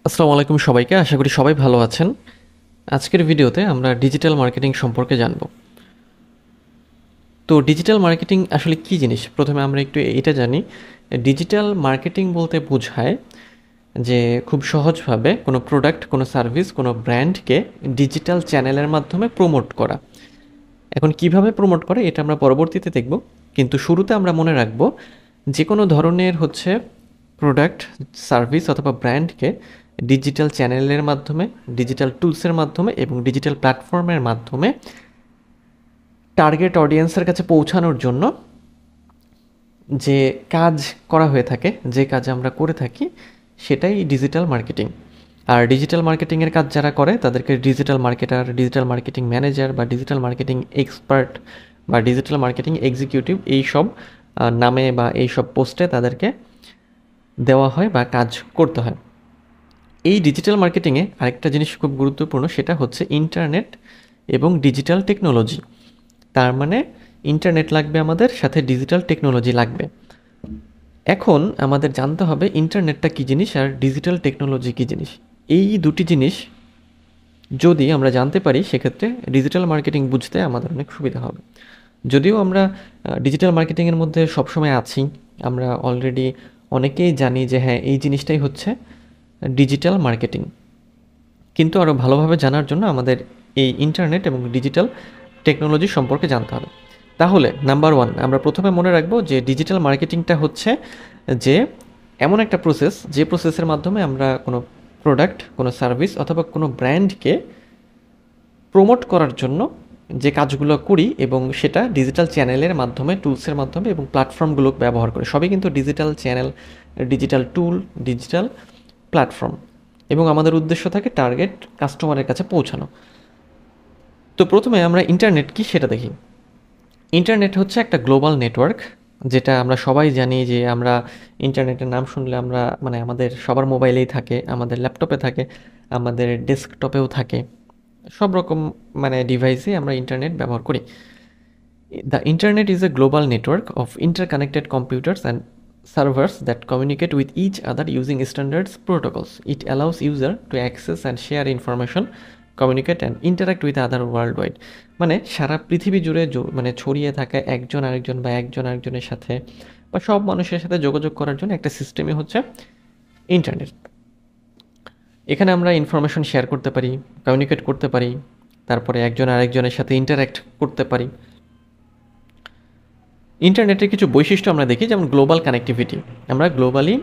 আসসালামু আলাইকুম সবাইকে। আশা করি সবাই ভালো আছেন। আজকের ভিডিওতে আমরা ডিজিটাল মার্কেটিং সম্পর্কে জানব। তো ডিজিটাল মার্কেটিং আসলে কী জিনিস? প্রথমে আমরা একটু এটা জানি। ডিজিটাল মার্কেটিং বলতে বোঝায় যে খুব সহজভাবে কোনো প্রোডাক্ট, কোনো সার্ভিস, কোনো ব্র্যান্ডকে ডিজিটাল চ্যানেলের মাধ্যমে প্রমোট করা। এখন কিভাবে প্রমোট করে এটা আমরা পরবর্তীতে দেখব। কিন্তু শুরুতে আমরা মনে রাখব যে কোনো ধরনের প্রোডাক্ট, সার্ভিস অথবা ব্র্যান্ডকে ডিজিটাল চ্যানেলের মাধ্যমে, ডিজিটাল টুলসের মাধ্যমে এবং ডিজিটাল প্ল্যাটফর্মের মাধ্যমে টার্গেট অডিয়েন্সের কাছে পৌঁছানোর জন্য যে কাজ করা হয়ে থাকে, যে কাজ আমরা করে থাকি, সেটাই ডিজিটাল মার্কেটিং। আর ডিজিটাল মার্কেটিংয়ের কাজ যারা করে তাদেরকে digital marketer, digital marketing manager বা ডিজিটাল মার্কেটিং এক্সপার্ট বা ডিজিটাল মার্কেটিং এক্সিকিউটিভ এইসব নামে বা এইসব পোস্টে তাদেরকে দেওয়া হয় বা কাজ করতে হয়। এই ডিজিটাল মার্কেটিংয়ে আরেকটা জিনিস খুব গুরুত্বপূর্ণ, সেটা হচ্ছে ইন্টারনেট এবং ডিজিটাল টেকনোলজি। তার মানে ইন্টারনেট লাগবে আমাদের, সাথে ডিজিটাল টেকনোলজি লাগবে। এখন আমাদের জানতে হবে ইন্টারনেটটা কী জিনিস আর ডিজিটাল টেকনোলজি কী জিনিস। এই দুটি জিনিস যদি আমরা জানতে পারি সেক্ষেত্রে ডিজিটাল মার্কেটিং বুঝতে আমাদের অনেক সুবিধা হবে। যদিও আমরা ডিজিটাল মার্কেটিংয়ের মধ্যে সবসময় আছি, আমরা অলরেডি অনেকেই জানি যে হ্যাঁ এই জিনিসটাই হচ্ছে ডিজিটাল মার্কেটিং, কিন্তু আরও ভালোভাবে জানার জন্য আমাদের এই ইন্টারনেট এবং ডিজিটাল টেকনোলজি সম্পর্কে জানতে হবে। তাহলে নাম্বার ওয়ান, আমরা প্রথমে মনে রাখবো যে ডিজিটাল মার্কেটিংটা হচ্ছে যে এমন একটা প্রসেস, যে প্রসেসের মাধ্যমে আমরা কোনো প্রোডাক্ট, কোনো সার্ভিস অথবা কোনো ব্র্যান্ডকে প্রমোট করার জন্য যে কাজগুলো করি এবং সেটা ডিজিটাল চ্যানেলের মাধ্যমে, টুলসের মাধ্যমে এবং প্ল্যাটফর্মগুলো ব্যবহার করে, সবই কিন্তু digital channel, digital tool, digital platform, এবং আমাদের উদ্দেশ্য থাকে টার্গেট কাস্টমারের কাছে পৌঁছানো। তো প্রথমে আমরা ইন্টারনেট কি সেটা দেখি। ইন্টারনেট হচ্ছে একটা গ্লোবাল নেটওয়ার্ক, যেটা আমরা সবাই জানি যে আমরা ইন্টারনেটের নাম শুনলে আমরা আমাদের সবার মোবাইলেই থাকে, আমাদের ল্যাপটপে থাকে, আমাদের ডেস্কটপেও থাকে, সব রকম ডিভাইসে আমরা ইন্টারনেট ব্যবহার করি। The internet is a global network of interconnected computers and servers that communicate with each other using standards protocols. It allows user to access and share information, communicate and interact with other worldwide. সারা পৃথিবী জুড়ে ছড়িয়ে থাকা একজন আরেকজন বা একজন আরেকজনের সাথে বা সব মানুষের সাথে যোগাযোগ করার জন্য একটা সিস্টেমই হচ্ছে ইন্টারনেট। এখানে আমরা ইনফরমেশন শেয়ার করতে পারি, কমিউনিকেট করতে পারি, তারপরে একজন আরেকজনের সাথে ইন্টারাক্ট করতে পারি। ইন্টারনেটের কিছু বৈশিষ্ট্য আমরা দেখি, যেমন গ্লোবাল কানেক্টিভিটি। আমরা গ্লোবালি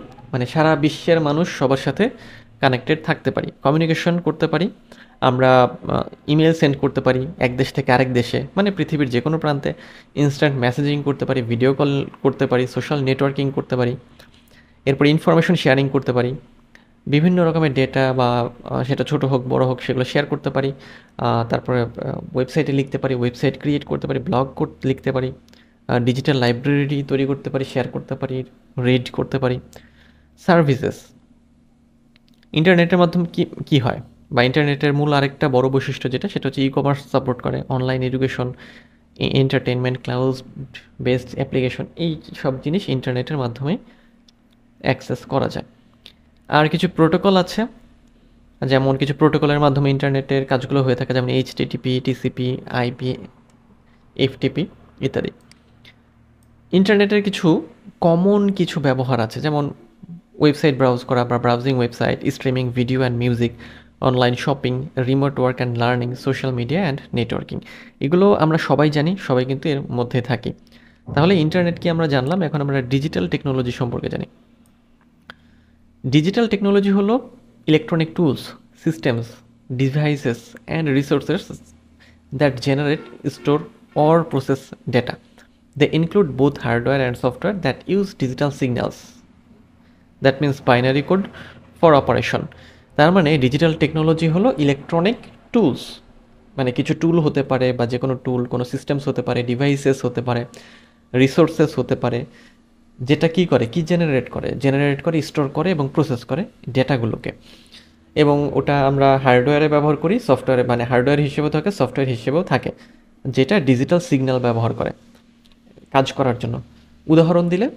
সারা বিশ্বের মানুষ সবার সাথে কানেক্টেড থাকতে পারি, কমিউনিকেশন করতে পারি। আমরা ইমেল সেন্ড করতে পারি এক দেশ থেকে আরেক দেশে, পৃথিবীর যে কোনো প্রান্তে ইনস্ট্যান্ট মেসেজিং করতে পারি, ভিডিও কল করতে পারি, সোশ্যাল নেটওয়ার্কিং করতে পারি। এরপর ইনফরমেশন শেয়ারিং করতে পারি, বিভিন্ন রকমের ডেটা বা সেটা ছোট হোক বড় হোক সেগুলো শেয়ার করতে পারি। তারপরে ওয়েবসাইটে লিখতে পারি, ওয়েবসাইট ক্রিয়েট করতে পারি, ব্লগ লিখতে পারি, ডিজিটাল লাইব্রেরি তৈরি করতে পারি, শেয়ার করতে পারি, রিড করতে পারি। সার্ভিসেস, ইন্টারনেটের মাধ্যমে কি হয় বা ইন্টারনেটের মূল আরেকটা বড় বৈশিষ্ট্য যেটা, সেটা হচ্ছে ই কমার্স সাপোর্ট করে, online education, entertainment, cloud based application, এই সব জিনিস ইন্টারনেটের মাধ্যমে অ্যাক্সেস করা যায়। আর কিছু প্রোটোকল আছে, যেমন কিছু প্রোটোকলের মাধ্যমে ইন্টারনেটের কাজগুলো হয়ে থাকে, যেমন এইচটিটিপি, টিসিপি, আইপি, এফটিপি ইত্যাদি। ইন্টারনেটের কমন কিছু ব্যবহার আছে, যেমন ওয়েবসাইট ব্রাউজ করা বা browsing website, streaming video and music, online shopping, remote work and learning, social media and networking. এগুলো আমরা সবাই জানি, সবাই কিন্তু এর মধ্যে থাকি। তাহলে ইন্টারনেট কি আমরা জানলাম, এখন আমরা ডিজিটাল টেকনোলজি সম্পর্কে জানি। ডিজিটাল টেকনোলজি হলো electronic tools, systems, devices and resources that generate, store or process data. They include both hardware and software that use digital signals. That means binary code for operation. তার digital technology হলো electronic tools, কিছু টুল হতে পারে বা যে কোনো টুল, কোনো systems হতে পারে, ডিভাইসেস হতে পারে, রিসোর্সেস হতে পারে, যেটা কি করে, কি জেনারেট করে, স্টোর করে এবং প্রসেস করে ডেটাগুলোকে। এবং ওটা আমরা হার্ডওয়্যারে ব্যবহার করি, সফটওয়্যারে হার্ডওয়্যার হিসেবেও থাকে, সফটওয়্যার হিসেবেও থাকে, যেটা ডিজিটাল সিগন্যাল ব্যবহার করে কাজ করার জন্য। উদাহরণ দিলে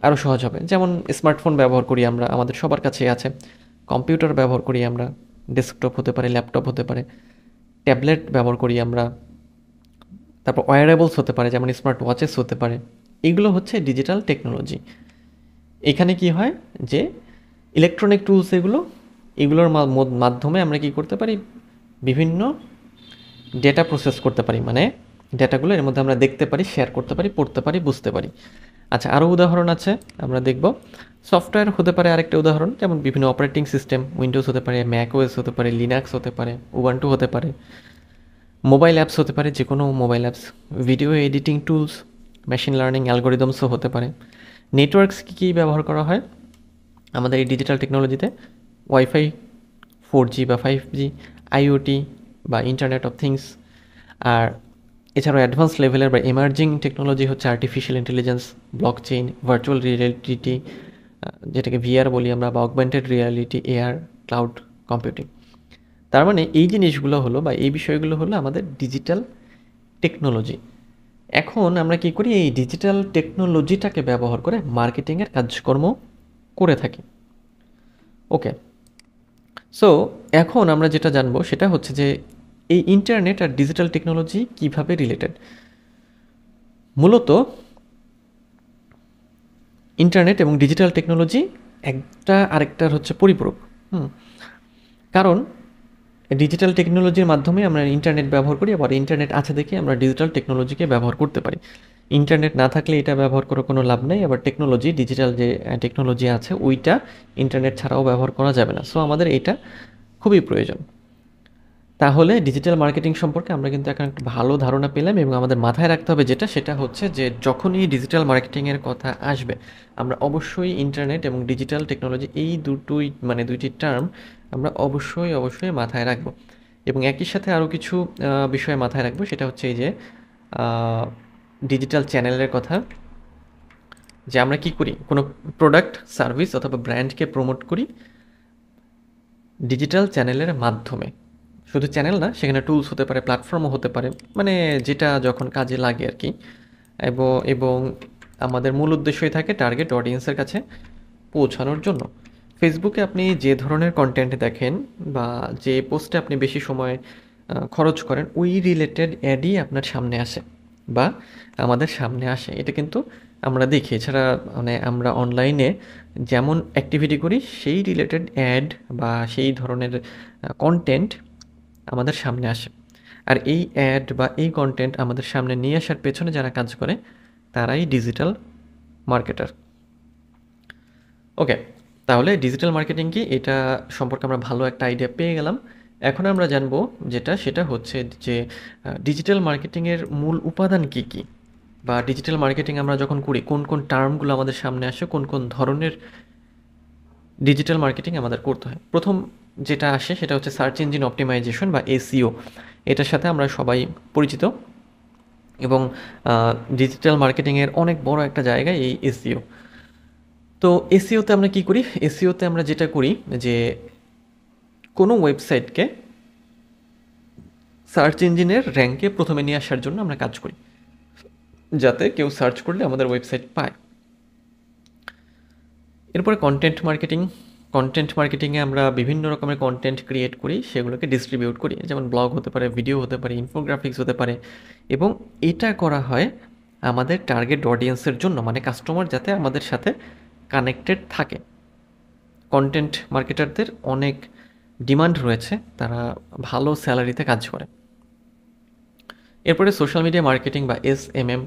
আরও সহজ হবে, যেমন স্মার্টফোন ব্যবহার করি আমরা, আমাদের সবার কাছেই আছে। কম্পিউটার ব্যবহার করি আমরা, ডেস্কটপ হতে পারে, ল্যাপটপ হতে পারে, ট্যাবলেট ব্যবহার করি আমরা, তারপর ওয়্যারেবলস হতে পারে যেমন স্মার্ট ওয়াচেস হতে পারে। এগুলো হচ্ছে ডিজিটাল টেকনোলজি। এখানে কি হয় যে ইলেকট্রনিক টুলস এগুলোর মাধ্যমে আমরা কি করতে পারি, বিভিন্ন ডেটা প্রসেস করতে পারি, মানে ডেটাগুলো এর মধ্যে আমরা দেখতে পারি, শেয়ার করতে পারি, পড়তে পারি, বুঝতে পারি। আচ্ছা, আরও উদাহরণ আছে, আমরা দেখব সফটওয়্যার হতে পারে আরেকটা উদাহরণ, যেমন বিভিন্ন অপারেটিং সিস্টেম, উইন্ডোজ হতে পারে, ম্যাক ওএস হতে পারে, লিনাক্স হতে পারে, উবান্টু হতে পারে, মোবাইল অ্যাপস হতে পারে, যে কোনো mobile apps, video editing tools, machine learning অ্যালগোরিদমসও হতে পারে। নেটওয়ার্কস কী ব্যবহার করা হয় আমাদের এই ডিজিটাল টেকনোলজিতে? ওয়াইফাই, 4G বা 5G, আইওটি বা ইন্টারনেট অফ থিংস। আর এছাড়াও অ্যাডভান্স লেভেলের বা এমার্জিং টেকনোলজি হচ্ছে artificial intelligence, blockchain, virtual reality, যেটাকে ভিআর বলি আমরা, বা augmented reality, AR, cloud computing. তার মানে এই জিনিসগুলো হলো বা এই বিষয়গুলো হলো আমাদের ডিজিটাল টেকনোলজি। এখন আমরা কি করি, এই ডিজিটাল টেকনোলজিটাকে ব্যবহার করে মার্কেটিংয়ের কাজকর্ম করে থাকি। ওকে, সো এখন আমরা যেটা জানবো সেটা হচ্ছে যে এই ইন্টারনেট আর ডিজিটাল টেকনোলজি কিভাবে রিলেটেড। মূলত ইন্টারনেট এবং ডিজিটাল টেকনোলজি একটা আরেকটার হচ্ছে পরিপূরক। কারণ ডিজিটাল টেকনোলজির মাধ্যমে আমরা ইন্টারনেট ব্যবহার করি, আবার ইন্টারনেট আছে দেখে আমরা ডিজিটাল টেকনোলজিকে ব্যবহার করতে পারি। ইন্টারনেট না থাকলে এটা ব্যবহার করার কোনো লাভ নেই, আবার টেকনোলজি, ডিজিটাল যে টেকনোলজি আছে ওইটা ইন্টারনেট ছাড়াও ব্যবহার করা যাবে না। সো আমাদের এটা খুবই প্রয়োজন। তাহলে ডিজিটাল মার্কেটিং সম্পর্কে আমরা কিন্তু এখন একটা ভালো ধারণা পেলাম, এবং আমাদের মাথায় রাখতে হবে সেটা হচ্ছে যে যখনই ডিজিটাল মার্কেটিংয়ের কথা আসবে আমরা অবশ্যই ইন্টারনেট এবং ডিজিটাল টেকনোলজি এই দুইটি টার্ম আমরা অবশ্যই মাথায় রাখবো। এবং একই সাথে আরও কিছু বিষয় মাথায় রাখবো, সেটা হচ্ছে এই যে ডিজিটাল চ্যানেলের কথা, যে আমরা কি করি, কোনো প্রোডাক্ট, সার্ভিস অথবা ব্র্যান্ডকে প্রমোট করি ডিজিটাল চ্যানেলের মাধ্যমে। শুধু চ্যানেল না, সেখানে টুলস হতে পারে, প্ল্যাটফর্মও হতে পারে, মানে যেটা যখন কাজে লাগে আর কি। এবং আমাদের মূল উদ্দেশ্যই থাকে টার্গেট অডিয়েন্সের কাছে পৌঁছানোর জন্য। ফেসবুকে আপনি যে ধরনের কন্টেন্ট দেখেন বা যে পোস্টে আপনি বেশি সময় খরচ করেন, ওই রিলেটেড অ্যাডই আপনার সামনে আসে বা আমাদের সামনে আসে। এটা কিন্তু আমরা দেখি। এছাড়া মানে আমরা অনলাইনে যেমন অ্যাক্টিভিটি করি সেই রিলেটেড অ্যাড বা সেই ধরনের কন্টেন্ট আমাদের সামনে আসে। আর এই অ্যাড বা এই কন্টেন্ট আমাদের সামনে নিয়ে আসার পেছনে যারা কাজ করে তারাই ডিজিটাল মার্কেটার। ওকে, তাহলে ডিজিটাল মার্কেটিং কি, এটা সম্পর্কে আমরা ভালো একটা আইডিয়া পেয়ে গেলাম। এখন আমরা জানবো সেটা হচ্ছে যে ডিজিটাল মার্কেটিংয়ের মূল উপাদান কি কি, বা ডিজিটাল মার্কেটিং আমরা যখন করি কোন কোন টার্মগুলো আমাদের সামনে আসে, কোন কোন ধরনের ডিজিটাল মার্কেটিং আমাদের করতে হয়। প্রথম যেটা আসে সেটা হচ্ছে সার্চ ইঞ্জিন অপটিমাইজেশন বা এসইও। এটার সাথে আমরা সবাই পরিচিত, এবং ডিজিটাল মার্কেটিংয়ের অনেক বড় একটা জায়গা এই এসইও। তো এসইওতে আমরা কি করি, এসইওতে আমরা যেটা করি যে কোনো ওয়েবসাইটকে সার্চ ইঞ্জিনের র্যাঙ্কে প্রথমে নিয়ে আসার জন্য আমরা কাজ করি, যাতে কেউ সার্চ করলে আমাদের ওয়েবসাইট পায়। এরপরে কন্টেন্ট মার্কেটিংয়ে আমরা বিভিন্ন রকমের কন্টেন্ট ক্রিয়েট করি, সেগুলোকে ডিস্ট্রিবিউট করি, যেমন ব্লগ হতে পারে, ভিডিও হতে পারে, ইনফোগ্রাফিক্স হতে পারে। এবং এটা করা হয় আমাদের টার্গেট অডিয়েন্সের জন্য, মানে কাস্টমার যাতে আমাদের সাথে কানেক্টেড থাকে। কন্টেন্ট মার্কেটারদের অনেক ডিমান্ড রয়েছে, তারা ভালো স্যালারিতে কাজ করে। এরপরে সোশ্যাল মিডিয়া মার্কেটিং বা SMM।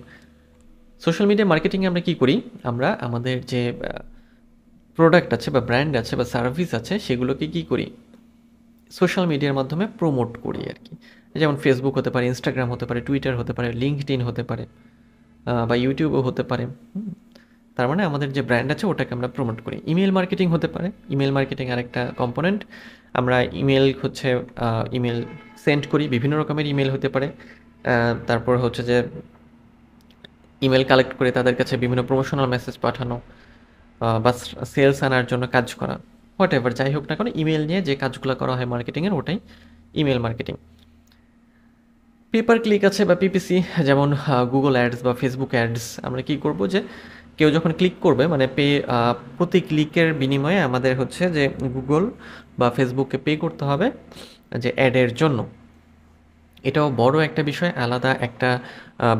সোশ্যাল মিডিয়া মার্কেটিংয়ে আমরা কি করি, আমরা আমাদের যে প্রোডাক্ট আছে বা ব্র্যান্ড আছে বা সার্ভিস আছে সেগুলোকে কি করি, সোশ্যাল মিডিয়ার মাধ্যমে প্রমোট করি আর কি। যেমন ফেসবুক হতে পারে, ইনস্টাগ্রাম হতে পারে, টুইটার হতে পারে, লিঙ্কডইন হতে পারে, বা ইউটিউবও হতে পারে। তার মানে আমাদের যে ব্র্যান্ড আছে ওটাকে আমরা প্রমোট করি। ইমেল মার্কেটিং হতে পারে, ইমেল মার্কেটিং আরেকটা কম্পোনেন্ট। আমরা ইমেল সেন্ড করি, বিভিন্ন রকমের ইমেল হতে পারে। তারপর হচ্ছে যে ইমেল কালেক্ট করে তাদের কাছে বিভিন্ন প্রমোশনাল মেসেজ পাঠানো, বা সেলস আনার জন্য কাজ করা, হোয়াট এভার যাই হোক না কেন, ইমেল নিয়ে যে কাজগুলো করা হয় মার্কেটিংয়ের, ওটাই ইমেল মার্কেটিং। পেপার ক্লিক আছে বা PPC, যেমন গুগল অ্যাডস বা ফেসবুক অ্যাডস। আমরা কি করব, যে কেউ যখন ক্লিক করবে মানে প্রতি ক্লিকের বিনিময়ে আমাদের হচ্ছে যে গুগল বা ফেসবুককে পে করতে হবে যে অ্যাডের জন্য। এটাও বড় একটা বিষয়, আলাদা একটা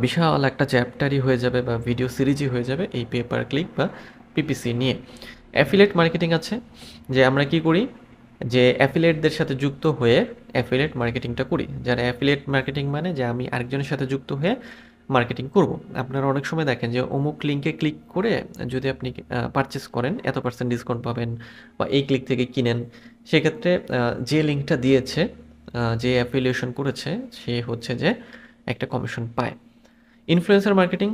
বিশাল একটা চ্যাপ্টারই হয়ে যাবে বা ভিডিও সিরিজই হয়ে যাবে এই পে পার ক্লিক বা পিপিসি নিয়ে। অ্যাফিলিয়েট মার্কেটিং আছে, যে আমরা কি করি, যে অ্যাফিলিয়েটদের সাথে যুক্ত হয়ে অ্যাফিলিয়েট মার্কেটিংটা করি। যারা অ্যাফিলিয়েট মার্কেটিং মানে যে আমি আরেকজনের সাথে যুক্ত হয়ে মার্কেটিং করব। আপনারা অনেক সময় দেখেন যে অমুক লিঙ্কে ক্লিক করে যদি আপনি পারচেস করেন এত পার্সেন্ট ডিসকাউন্ট পাবেন, বা এই ক্লিক থেকে কিনেন, সেক্ষেত্রে যে লিঙ্কটা দিয়েছে, যে অ্যাফিলিয়েশন করেছে, সে হচ্ছে যে একটা কমিশন পায়। ইনফ্লুয়েন্সার মার্কেটিং,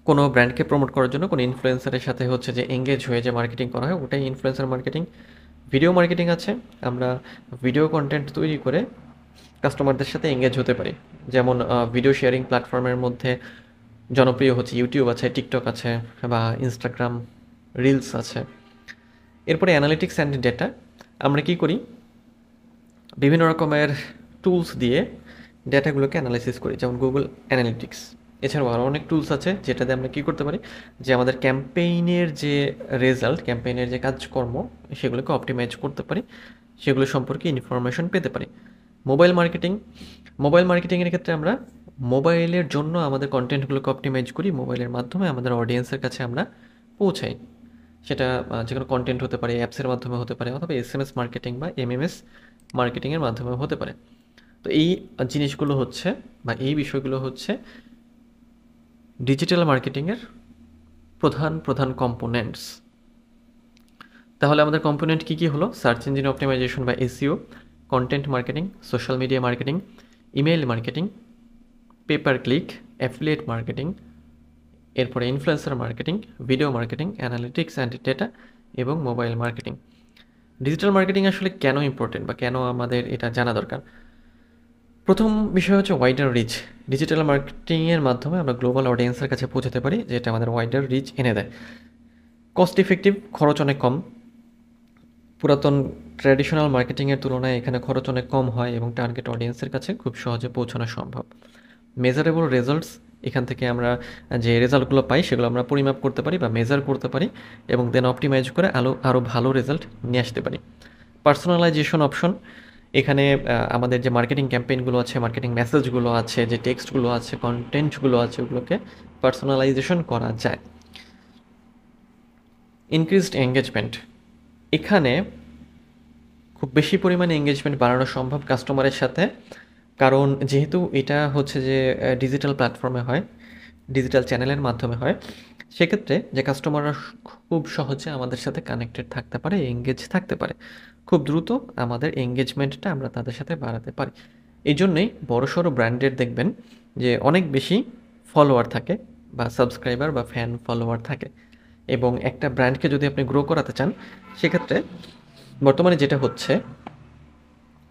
কোনো ব্র্যান্ডকে প্রমোট করার জন্য কোনো ইনফ্লুয়েন্সারের সাথে হচ্ছে যে এঙ্গেজ হয়ে যে মার্কেটিং করা হয়, ওটাই ইনফ্লুয়েন্সার মার্কেটিং। ভিডিও মার্কেটিং আছে, আমরা ভিডিও কন্টেন্ট তৈরি করে কাস্টমারদের সাথে এঙ্গেজ হতে পারি। যেমন ভিডিও শেয়ারিং প্ল্যাটফর্মের মধ্যে জনপ্রিয় হচ্ছে ইউটিউব আছে, টিকটক আছে, বা ইনস্টাগ্রাম রিলস আছে। এরপরে অ্যানালিটিক্স অ্যান্ড ডেটা, আমরা কি করি, বিভিন্ন রকমের টুলস দিয়ে ডেটাগুলোকে অ্যানালাইসিস করি, যেমন গুগল অ্যানালিটিক্স। এছাড়াও আরও অনেক টুলস আছে যেটাতে আমরা কী করতে পারি, যে আমাদের ক্যাম্পেইনের যে রেজাল্ট, ক্যাম্পেইনের যে কাজকর্ম, সেগুলোকে অপটিমাইজ করতে পারি, সেগুলো সম্পর্কে ইনফরমেশন পেতে পারি। মোবাইল মার্কেটিং, মোবাইল মার্কেটিংয়ের ক্ষেত্রে আমরা মোবাইলের জন্য আমাদের কন্টেন্টগুলোকে অপটিমাইজ করি, মোবাইলের মাধ্যমে আমাদের অডিয়েন্সের কাছে আমরা পৌঁছাই। সেটা যে কোনো কন্টেন্ট হতে পারে, অ্যাপসের মাধ্যমে হতে পারে, অথবা এসএমএস মার্কেটিং বা এমএমএস মার্কেটিংয়ের মাধ্যমে হতে পারে। তো এই জিনিসগুলো হচ্ছে বা এই বিষয়গুলো হচ্ছে ডিজিটাল মার্কেটিংয়ের প্রধান প্রধান কম্পোনেন্টস। তাহলে আমাদের কম্পোনেন্ট কী কী হলো? সার্চ ইঞ্জিন অপটিমাইজেশন বা SEO, content marketing, social media marketing, email marketing, pay per click, affiliate marketing, এরপরে influencer marketing, video marketing, analytics and data, এবং মোবাইল মার্কেটিং। ডিজিটাল মার্কেটিং আসলে কেন ইম্পর্টেন্ট বা কেন আমাদের এটা জানা দরকার? প্রথম বিষয় হচ্ছে ওয়াইডার রিচ। ডিজিটাল মার্কেটিংয়ের মাধ্যমে আমরা গ্লোবাল অডিয়েন্সের কাছে পৌঁছাতে পারি, যেটা আমাদের ওয়াইডার রিচ এনে দেয়। কস্ট ইফেক্টিভ, খরচ অনেক কম। পুরাতন ট্র্যাডিশনাল মার্কেটিংয়ের তুলনায় এখানে খরচ অনেক কম হয় এবং টার্গেট অডিয়েন্সের কাছে খুব সহজে পৌঁছানো সম্ভব। মেজারেবল রেজাল্টস, এখান থেকে আমরা যে রেজাল্টগুলো পাই সেগুলো আমরা পরিমাপ করতে পারি বা মেজার করতে পারি, এবং দেন অপটিমাইজ করে আরও ভালো রেজাল্ট নিয়ে আসতে পারি। পার্সোনালাইজেশন অপশন, এখানে আমাদের যে মার্কেটিং ক্যাম্পেইনগুলো আছে, মার্কেটিং মেসেজগুলো আছে, যে টেক্সটগুলো আছে, কন্টেন্টগুলো আছে, ওগুলোকে পার্সোনালাইজেশন করা যায়। ইনক্রিজড এঙ্গেজমেন্ট, এখানে খুব বেশি পরিমাণে এঙ্গেজমেন্ট বাড়ানো সম্ভব কাস্টমারের সাথে, কারণ যেহেতু এটা হচ্ছে যে ডিজিটাল প্ল্যাটফর্মে হয়, ডিজিটাল চ্যানেলের মাধ্যমে হয়, সেক্ষেত্রে যে কাস্টমাররা খুব সহজে আমাদের সাথে কানেক্টেড থাকতে পারে, এঙ্গেজ থাকতে পারে, খুব দ্রুত আমাদের এঙ্গেজমেন্টটা আমরা তাদের সাথে বাড়াতে পারি। এই জন্যই বড়সড় ব্র্যান্ডের দেখবেন যে অনেক বেশি ফলোয়ার থাকে বা সাবস্ক্রাইবার বা ফ্যান ফলোয়ার থাকে। এবং একটা ব্র্যান্ডকে যদি আপনি গ্রো করাতে চান, সেক্ষেত্রে বর্তমানে যেটা হচ্ছে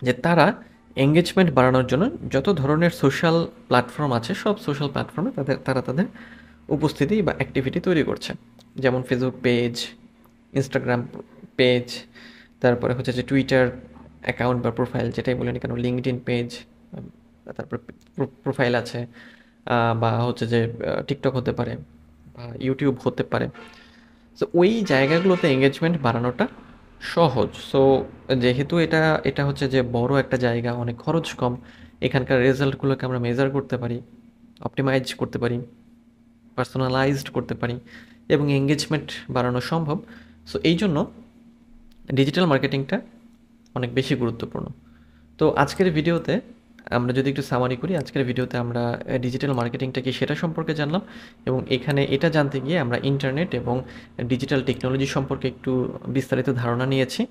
যে তারা এঙ্গেজমেন্ট বাড়ানোর জন্য যত ধরনের সোশ্যাল প্ল্যাটফর্ম আছে, সব সোশ্যাল প্ল্যাটফর্মে তারা তাদের উপস্থিতি বা অ্যাক্টিভিটি তৈরি করছে। যেমন ফেসবুক পেজ, ইনস্টাগ্রাম পেজ, তারপরে হচ্ছে যে টুইটার অ্যাকাউন্ট বা প্রোফাইল, যেটাই বলেন কেন, লিঙ্কডইন পেজ, তারপর প্রোফাইল আছে, বা হচ্ছে যে টিকটক হতে পারে বা ইউটিউব হতে পারে। সো ওই জায়গাগুলোতে এঙ্গেজমেন্ট বাড়ানোটা সহজ। সো যেহেতু এটা হচ্ছে যে বড় একটা জায়গা, অনেক খরচ কম, এখানকার রেজাল্টগুলোকে আমরা মেজার করতে পারি, অপটিমাইজ করতে পারি, পার্সোনালাইজড করতে পারি, এবং এঙ্গেজমেন্ট বাড়ানো সম্ভব। সো এই জন্য ডিজিটাল মার্কেটিংটা অনেক বেশি গুরুত্বপূর্ণ। তো আজকের ভিডিওতে আমরা যদি একটু সামারি করি, আজকের ভিডিওতে আমরা ডিজিটাল মার্কেটিংটা কি সেটা সম্পর্কে জানলাম, এবং এখানে এটা জানতে গিয়ে আমরা ইন্টারনেট এবং ডিজিটাল টেকনোলজি সম্পর্কে একটু বিস্তারিত ধারণা নিয়েছি,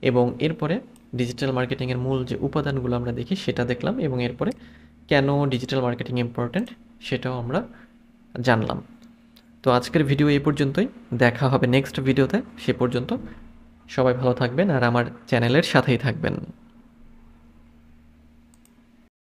এবং এরপরে ডিজিটাল মার্কেটিংয়ের মূল যে উপাদানগুলো আমরা দেখি সেটা দেখলাম, এবং এরপরে কেন ডিজিটাল মার্কেটিং ইম্পর্ট্যান্ট সেটাও আমরা জানলাম। তো আজকের ভিডিও এই পর্যন্তই, দেখা হবে নেক্সট ভিডিওতে। সে পর্যন্ত সবাই ভালো থাকবেন আর আমার চ্যানেলের সাথেই থাকবেন।